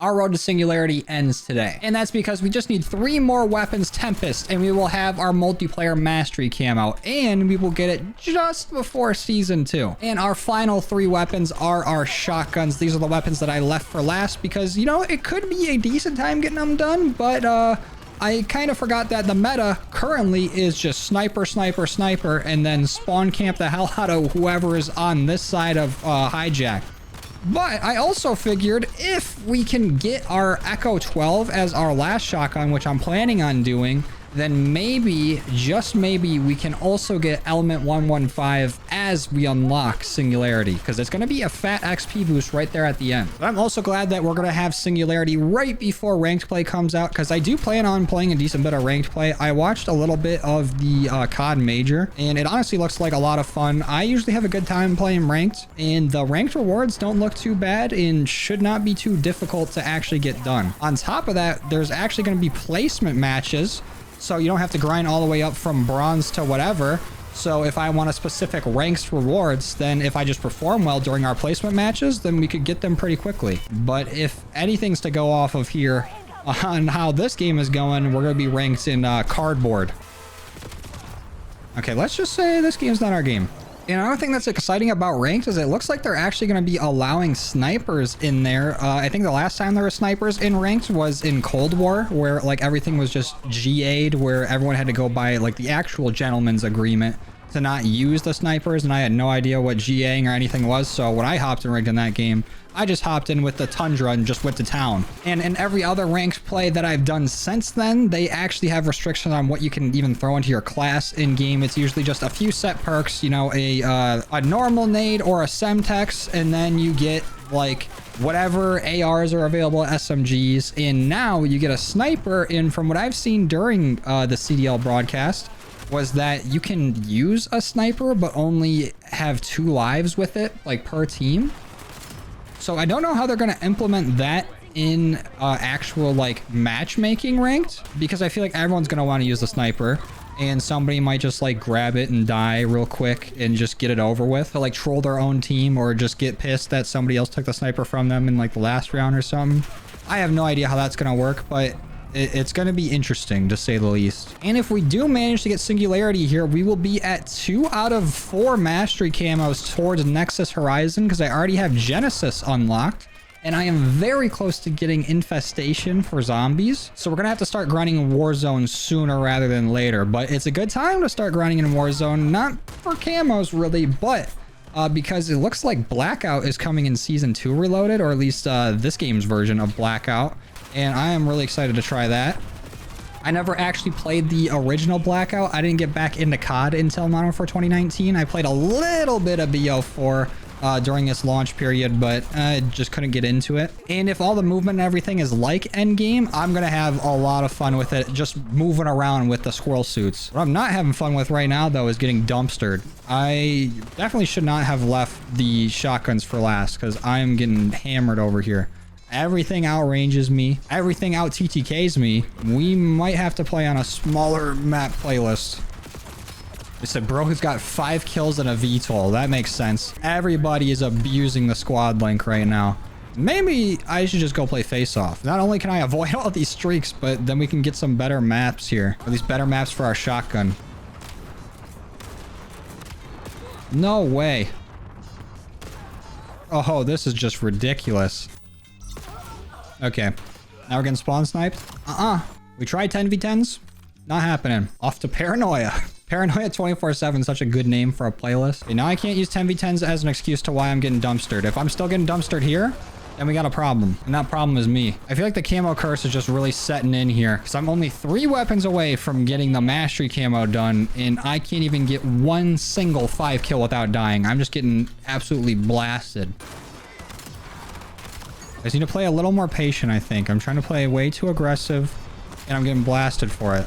Our road to Singularity ends today. And that's because we just need 3 more weapons Tempest, and we will have our multiplayer mastery camo, and we will get it just before season 2. And our final 3 weapons are our shotguns. These are the weapons that I left for last because, you know, it could be a decent time getting them done, but I kind of forgot that the meta currently is just sniper, sniper, sniper, and then spawn camp the hell out of whoever is on this side of hijack. But I also figured if we can get our Echo 12 as our last shotgun, which I'm planning on doing, then maybe, just maybe, we can also get Element 115 as we unlock Singularity, because it's going to be a fat XP boost right there at the end. But I'm also glad that we're going to have Singularity right before Ranked Play comes out, because I do plan on playing a decent bit of Ranked Play. I watched a little bit of the COD Major, and it honestly looks like a lot of fun. I usually have a good time playing Ranked, and the Ranked rewards don't look too bad and should not be too difficult to actually get done. On top of that, there's actually going to be placement matches, so you don't have to grind all the way up from bronze to whatever. So if I want a specific ranks rewards, then if I just perform well during our placement matches, then we could get them pretty quickly. But if anything's to go off of here on how this game is going, we're going to be ranked in cardboard. Okay, let's just say this game's not our game. And another thing that's exciting about ranked is it looks like they're actually going to be allowing snipers in there. I think the last time there were snipers in ranked was in Cold War, where like everything was just GA'd, where everyone had to go by like the actual gentleman's agreement to not use the snipers, and I had no idea what GAing or anything was. So when I hopped in ranked in that game, I just hopped in with the Tundra and just went to town. And in every other ranked play that I've done since then, they actually have restrictions on what you can even throw into your class in game. It's usually just a few set perks, you know, a normal nade or a Semtex, and then you get like whatever ARs are available at SMGs. And now you get a sniper. And from what I've seen during the CDL broadcast, was that you can use a sniper but only have 2 lives with it, like per team. So I don't know how they're going to implement that in actual like matchmaking ranked, because I feel like everyone's going to want to use the sniper, and somebody might just like grab it and die real quick and just get it over with, to like troll their own team, or just get pissed that somebody else took the sniper from them in like the last round or something. I have no idea how that's going to work, but it's going to be interesting to say the least. And if we do manage to get Singularity here, we will be at 2 out of 4 mastery camos towards Nexus Horizon, because I already have Genesis unlocked, and I am very close to getting Infestation for zombies. So we're going to have to start grinding Warzone sooner rather than later, but it's a good time to start grinding in Warzone, not for camos really, but because it looks like Blackout is coming in Season 2 Reloaded, or at least this game's version of Blackout. And I am really excited to try that. I never actually played the original Blackout. I didn't get back into COD until Modern Warfare 2019. I played a little bit of BO4 during its launch period, but I just couldn't get into it. And if all the movement and everything is like Endgame, I'm going to have a lot of fun with it, just moving around with the squirrel suits. What I'm not having fun with right now, though, is getting dumpstered. I definitely should not have left the shotguns for last, because I'm getting hammered over here. Everything outranges me. Everything out TTKs me. We might have to play on a smaller map playlist. They said bro's got 5 kills and a VTOL. That makes sense. Everybody is abusing the squad link right now. Maybe I should just go play face off. Not only can I avoid all these streaks, but then we can get some better maps here. Or these better maps for our shotgun. No way. Oh, this is just ridiculous. Okay, now we're getting spawn sniped. We tried 10v10s. Not happening. Off to Paranoia. Paranoia 24/7 is such a good name for a playlist. Okay, now I can't use 10v10s as an excuse to why I'm getting dumpstered. If I'm still getting dumpstered here, then we got a problem. And that problem is me. I feel like the camo curse is just really setting in here, because I'm only 3 weapons away from getting the mastery camo done, and I can't even get one single 5 kill without dying. I'm just getting absolutely blasted. I just need to play a little more patient, I think. I'm trying to play way too aggressive, and I'm getting blasted for it.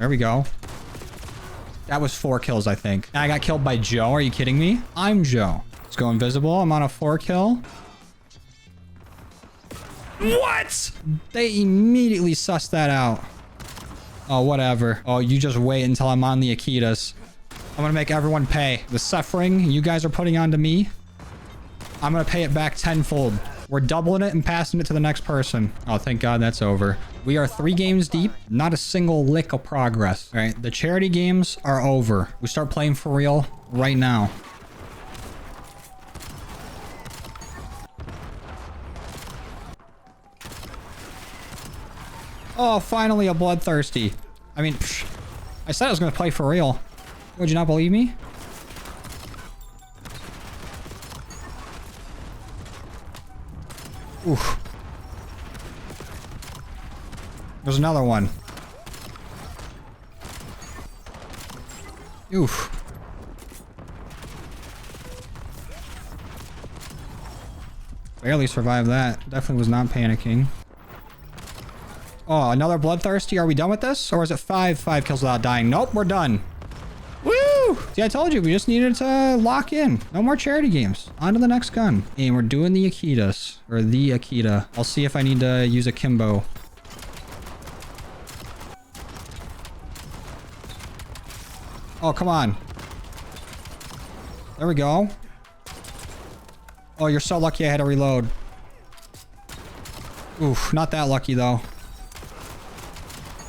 There we go. That was 4 kills, I think. And I got killed by Joe. Are you kidding me? I'm Joe. Let's go invisible. I'm on a 4 kill. What? They immediately sussed that out. Oh, whatever. Oh, you just wait until I'm on the Akitas. I'm gonna make everyone pay. The suffering you guys are putting onto me, I'm gonna pay it back tenfold. We're doubling it and passing it to the next person. Oh, thank God that's over. We are 3 games deep. Not a single lick of progress. All right, the charity games are over. We start playing for real right now. Oh, finally a bloodthirsty. I mean, I said I was going to play for real. Would you not believe me? Oof. There's another one. Oof. Barely survived that. Definitely was not panicking. Oh, another bloodthirsty. Are we done with this? Or is it 5 kills without dying? Nope, we're done. Woo! See, I told you, we just needed to lock in. No more charity games. On to the next gun. And we're doing the Akitas. Or the Akita. I'll see if I need to use a Kimbo. Oh, come on. There we go. Oh, you're so lucky I had to reload. Oof, not that lucky, though.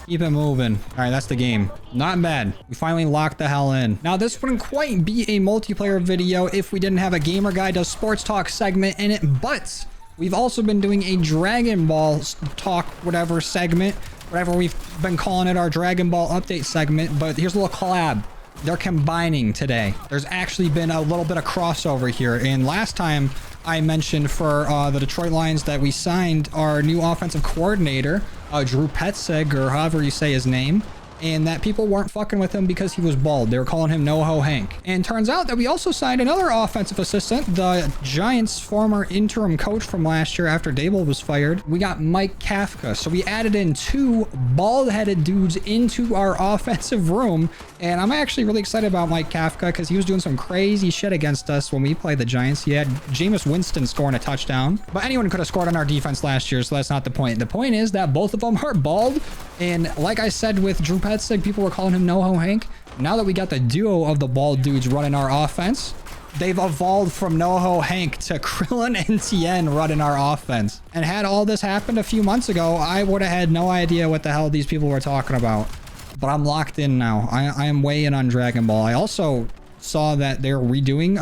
Keep it moving. All right, that's the game. Not bad. We finally locked the hell in. Now, this wouldn't quite be a multiplayer video if we didn't have a Gamer Guy Does Sports Talk segment in it, but we've also been doing a Dragon Ball Talk whatever segment, whatever we've been calling it, our Dragon Ball update segment, but here's a little collab. They're combining today. There's actually been a little bit of crossover here, and last time I mentioned for the Detroit Lions that we signed our new offensive coordinator, Drew Petzig, or however you say his name, and that people weren't fucking with him because he was bald. They were calling him No-Ho Hank. And turns out that we also signed another offensive assistant, the Giants' former interim coach from last year after Dable was fired. We got Mike Kafka. So we added in 2 bald-headed dudes into our offensive room. And I'm actually really excited about Mike Kafka because he was doing some crazy shit against us when we played the Giants. He had Jameis Winston scoring a touchdown. But anyone could have scored on our defense last year, so that's not the point. The point is that both of them are bald. And like I said with Drew Petzig, people were calling him No-Ho Hank. Now that we got the duo of the bald dudes running our offense, they've evolved from No-Ho Hank to Krillin and Tien running our offense. And had all this happened a few months ago, I would have had no idea what the hell these people were talking about. But I'm locked in now. I am way in on Dragon Ball. I also saw that they're redoing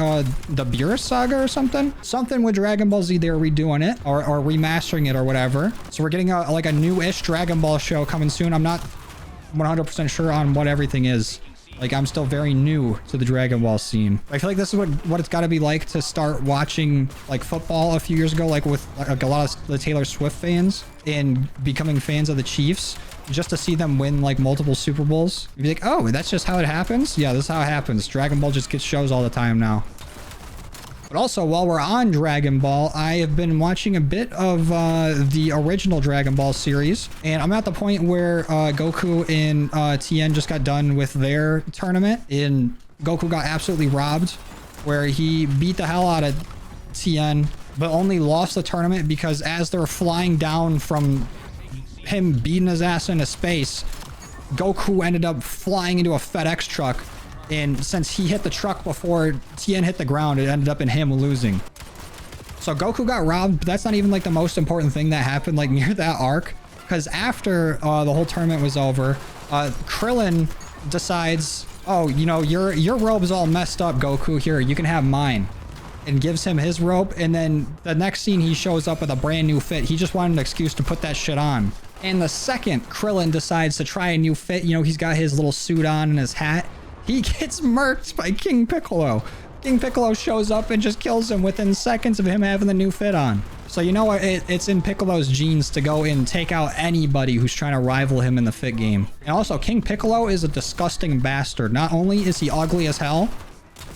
the Beerus saga or something. Something with Dragon Ball Z, they're redoing it or remastering it or whatever. So we're getting like a new-ish Dragon Ball show coming soon. I'm not 100% sure on what everything is. Like, I'm still very new to the Dragon Ball scene. I feel like this is what it's got to be like to start watching like football a few years ago, like with like a lot of the Taylor Swift fans and becoming fans of the Chiefs. Just to see them win like multiple Super Bowls. You'd be like, oh, that's just how it happens? Yeah, this is how it happens. Dragon Ball just gets shows all the time now. But also, while we're on Dragon Ball, I have been watching a bit of the original Dragon Ball series. And I'm at the point where Goku and Tien just got done with their tournament. And Goku got absolutely robbed, where he beat the hell out of Tien, but only lost the tournament because as they're flying down from him beating his ass into space, Goku ended up flying into a FedEx truck, and since he hit the truck before Tien hit the ground, it ended up in him losing. So Goku got robbed, but that's not even like the most important thing that happened like near that arc, because after the whole tournament was over, Krillin decides, oh, you know, your robe is all messed up, Goku, here, you can have mine, and gives him his robe. And then the next scene, he shows up with a brand new fit. He just wanted an excuse to put that shit on. And the second Krillin decides to try a new fit, you know, he's got his little suit on and his hat, he gets murked by King Piccolo. King Piccolo shows up and just kills him within seconds of him having the new fit on. So you know what, it's in Piccolo's genes to go and take out anybody who's trying to rival him in the fit game. And also, King Piccolo is a disgusting bastard. Not only is he ugly as hell,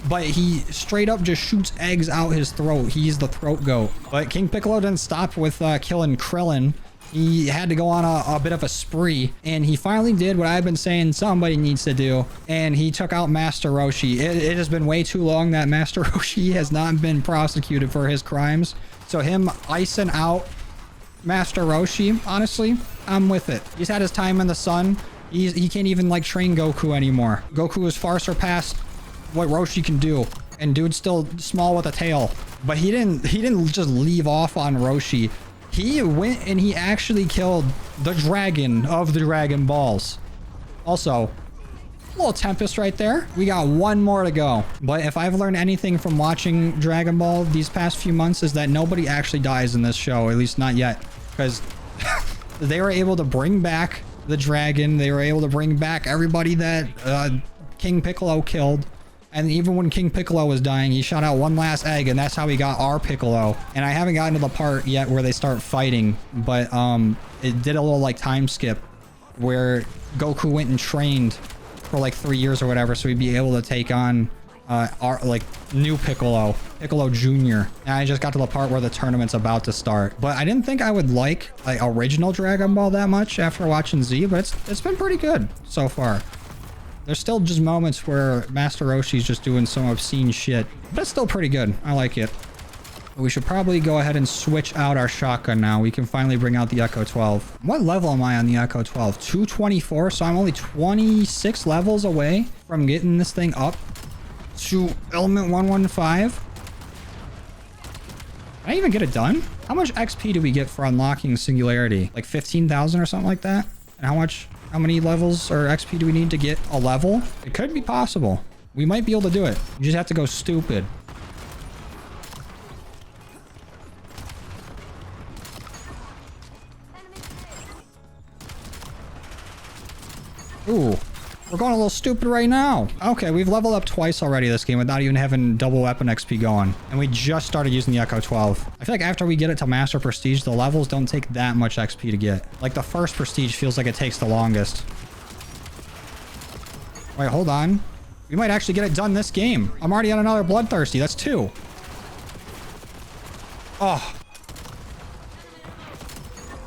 but he straight up just shoots eggs out his throat. He's the throat goat. But King Piccolo didn't stop with killing Krillin. He had to go on a bit of a spree, and he finally did what I've been saying somebody needs to do, and he took out Master Roshi. It has been way too long that Master Roshi has not been prosecuted for his crimes. So him icing out Master Roshi, honestly, I'm with it. He's had his time in the sun. He can't even like train Goku anymore. Goku has far surpassed what Roshi can do. And dude's still small with a tail. But he didn't just leave off on Roshi. He went and he actually killed the dragon of the Dragon Balls. Also, a little Tempest right there. We got one more to go. But if I've learned anything from watching Dragon Ball these past few months is that nobody actually dies in this show. At least not yet. Because they were able to bring back the dragon. They were able to bring back everybody that King Piccolo killed. And even when King Piccolo was dying, he shot out one last egg, and that's how he got our Piccolo. And I haven't gotten to the part yet where they start fighting, but it did a little like time skip where Goku went and trained for like 3 years or whatever, so he'd be able to take on our like new Piccolo Jr. And I just got to the part where the tournament's about to start. But I didn't think I would like original Dragon Ball that much after watching Z, but it's been pretty good so far. There's still just moments where Master Roshi's just doing some obscene shit, but it's still pretty good. I like it. We should probably go ahead and switch out our shotgun now. We can finally bring out the Echo 12. What level am I on the Echo 12? 224, so I'm only 26 levels away from getting this thing up to element 115. Did I even get it done? How much XP do we get for unlocking Singularity? Like 15,000 or something like that? And how many levels or XP do we need to get a level? It could be possible. We might be able to do it. You just have to go stupid. Ooh, we're going a little stupid right now. Okay, we've leveled up twice already this game without even having double weapon XP going. And we just started using the Echo 12. I feel like after we get it to Master Prestige, the levels don't take that much XP to get. Like the first Prestige feels like it takes the longest. Wait, hold on. We might actually get it done this game. I'm already on another Bloodthirsty. That's 2. Oh.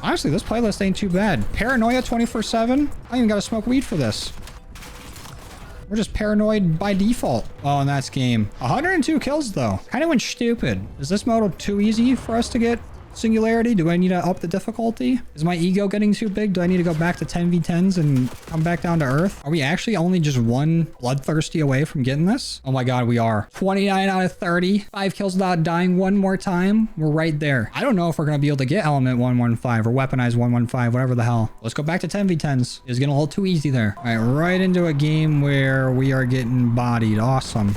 Honestly, this playlist ain't too bad. Paranoia 24/7? I even gotta smoke weed for this. We're just paranoid by default. Oh, and that's game. 102 kills, though. Kind of went stupid. Is this mode too easy for us to get Singularity? Do I need to up the difficulty? Is my ego getting too big? Do I need to go back to 10v10s and come back down to earth? Are we actually only just one Bloodthirsty away from getting this? Oh my god, we are. 29 out of 30. 5 kills without dying one more time. We're right there. I don't know if we're going to be able to get element 115 or weaponize 115, whatever the hell. Let's go back to 10v10s. It's getting a little too easy there. All right, right into a game where we are getting bodied. Awesome.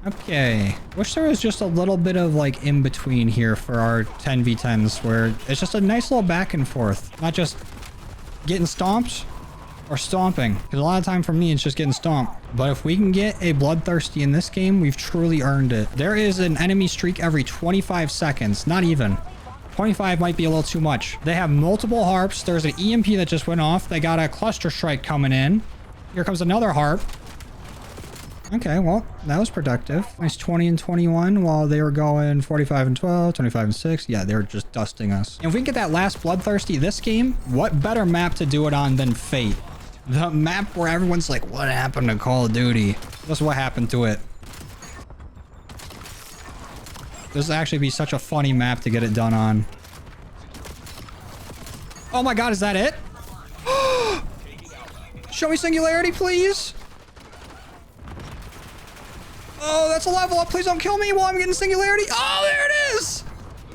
Okay. Wish there was just a little bit of like in between here for our 10v10s where it's just a nice little back and forth. Not just getting stomped or stomping. Because a lot of time for me, it's just getting stomped. But if we can get a Bloodthirsty in this game, we've truly earned it. There is an enemy streak every 25 seconds. Not even. 25 might be a little too much. They have multiple harps. There's an EMP that just went off. They got a cluster strike coming in. Here comes another harp. Okay, well, that was productive. Nice 20 and 21 while they were going 45 and 12, 25 and 6. Yeah, they were just dusting us. And if we can get that last Bloodthirsty this game, what better map to do it on than Fate? The map where everyone's like, what happened to Call of Duty? This is what happened to it. This would actually be such a funny map to get it done on. Oh my god, is that it? Show me Singularity, please. Oh, that's a level up. Please don't kill me while I'm getting Singularity. Oh, there it is.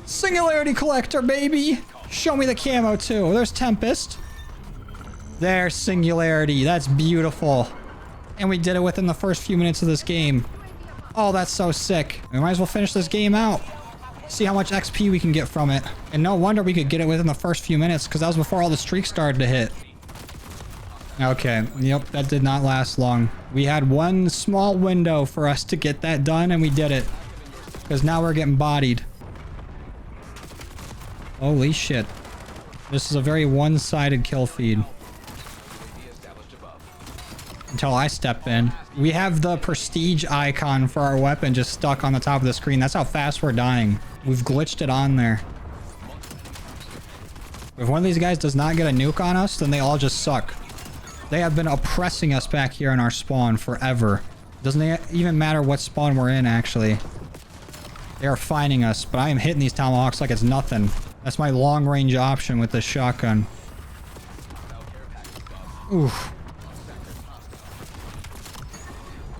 Singularity Collector, baby. Show me the camo, too. There's Tempest. There's Singularity. That's beautiful. And we did it within the first few minutes of this game. Oh, that's so sick. We might as well finish this game out. See how much XP we can get from it. And no wonder we could get it within the first few minutes because that was before all the streaks started to hit. Okay, yep, that did not last long. We had one small window for us to get that done, and we did it. Because now we're getting bodied. Holy shit. This is a very one-sided kill feed. Until I step in. We have the prestige icon for our weapon just stuck on the top of the screen. That's how fast we're dying. We've glitched it on there. If one of these guys does not get a nuke on us, then they all just suck. They have been oppressing us back here in our spawn forever. Doesn't even matter what spawn we're in, actually. They are finding us, but I am hitting these tomahawks like it's nothing. That's my long-range option with this shotgun. Oof.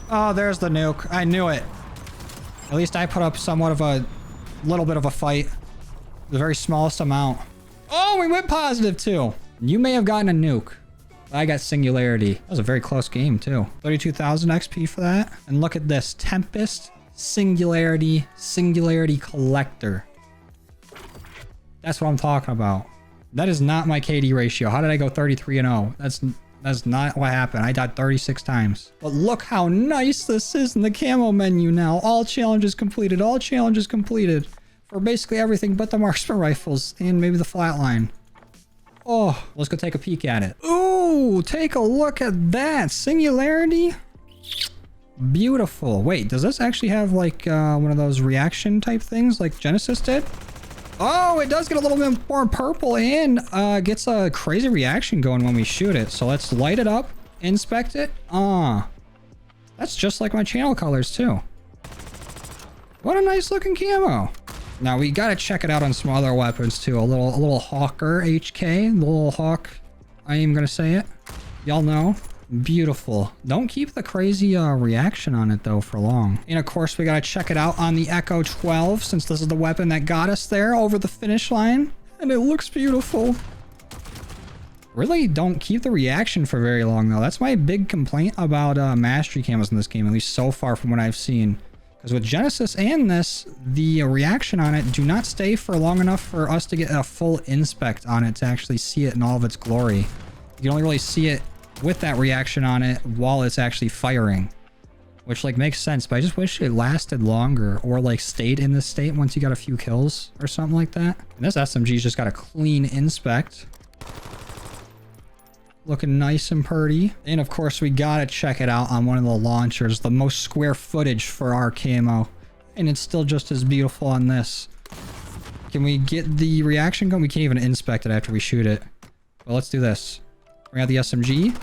Oh, there's the nuke. I knew it. At least I put up somewhat of a little bit of a fight. The very smallest amount. Oh, we went positive too. You may have gotten a nuke. I got Singularity. That was a very close game too. 32,000 XP for that. And look at this. Tempest, Singularity, Singularity Collector. That's what I'm talking about. That is not my KD ratio. How did I go 33-0? That's not what happened. I died 36 times. But look how nice this is in the camo menu now. All challenges completed. All challenges completed. For basically everything but the marksman rifles and maybe the flatline. Oh, let's go take a peek at it. Ooh, take a look at that. Singularity. Beautiful. Wait, does this actually have like one of those reaction type things like Genesis did? Oh, it does get a little bit more purple and gets a crazy reaction going when we shoot it. So let's light it up, inspect it. That's just like my channel colors too. What a nice looking camo. Now we gotta check it out on some other weapons too. A little Hawker HK, the little Hawk. I am gonna say it. Y'all know. Beautiful. Don't keep the crazy reaction on it though for long. And of course we gotta check it out on the Echo 12 since this is the weapon that got us there over the finish line. And it looks beautiful. Really don't keep the reaction for very long though. That's my big complaint about mastery camos in this game, at least so far from what I've seen. Because with Genesis and this, the reaction on it do not stay for long enough for us to get a full inspect on it to actually see it in all of its glory. You can only really see it with that reaction on it while it's actually firing. Which like makes sense, but I just wish it lasted longer or like stayed in this state once you got a few kills or something like that. And this SMG's just got a clean inspect. Looking nice and pretty. And of course we gotta check it out on one of the launchers, the most square footage for our camo, and it's still just as beautiful on this. Can we get the reaction going? We can't even inspect it after we shoot it. Well, let's do this. Bring out the SMG,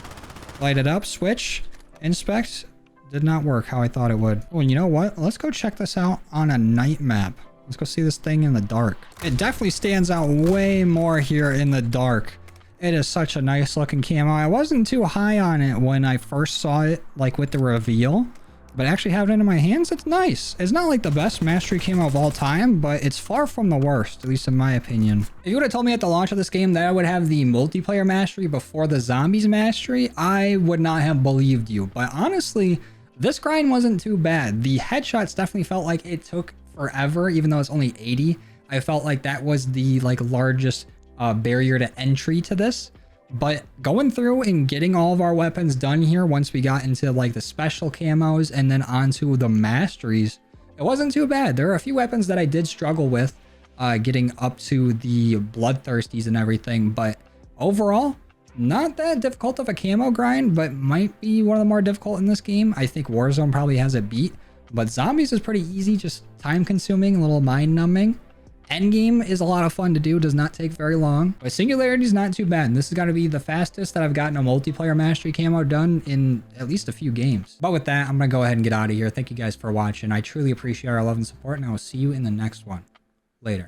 light it up, switch, inspect. Did not work how I thought it would. Oh, and you know what, let's go check this out on a night map. Let's go see this thing in the dark. It definitely stands out way more here in the dark. It is such a nice looking camo. I wasn't too high on it when I first saw it, like with the reveal, but actually having it in my hands, it's nice. It's not like the best mastery camo of all time, but it's far from the worst, at least in my opinion. If you would have told me at the launch of this game that I would have the multiplayer mastery before the zombies mastery, I would not have believed you. But honestly, this grind wasn't too bad. The headshots definitely felt like it took forever, even though it's only 80. I felt like that was the like largest barrier to entry to this, but going through and getting all of our weapons done here once we got into like the special camos and then onto the masteries, it wasn't too bad. There are a few weapons that I did struggle with getting up to the bloodthirsties and everything, but overall not that difficult of a camo grind, but might be one of the more difficult in this game. I think Warzone probably has it beat, but zombies is pretty easy, just time consuming, a little mind numbing. Endgame is a lot of fun to do, does not take very long, but Singularity is not too bad. This is going to be the fastest that I've gotten a multiplayer mastery camo done in at least a few games. But with that, I'm going to go ahead and get out of here. Thank you guys for watching. I truly appreciate our love and support, and I will see you in the next one. Later.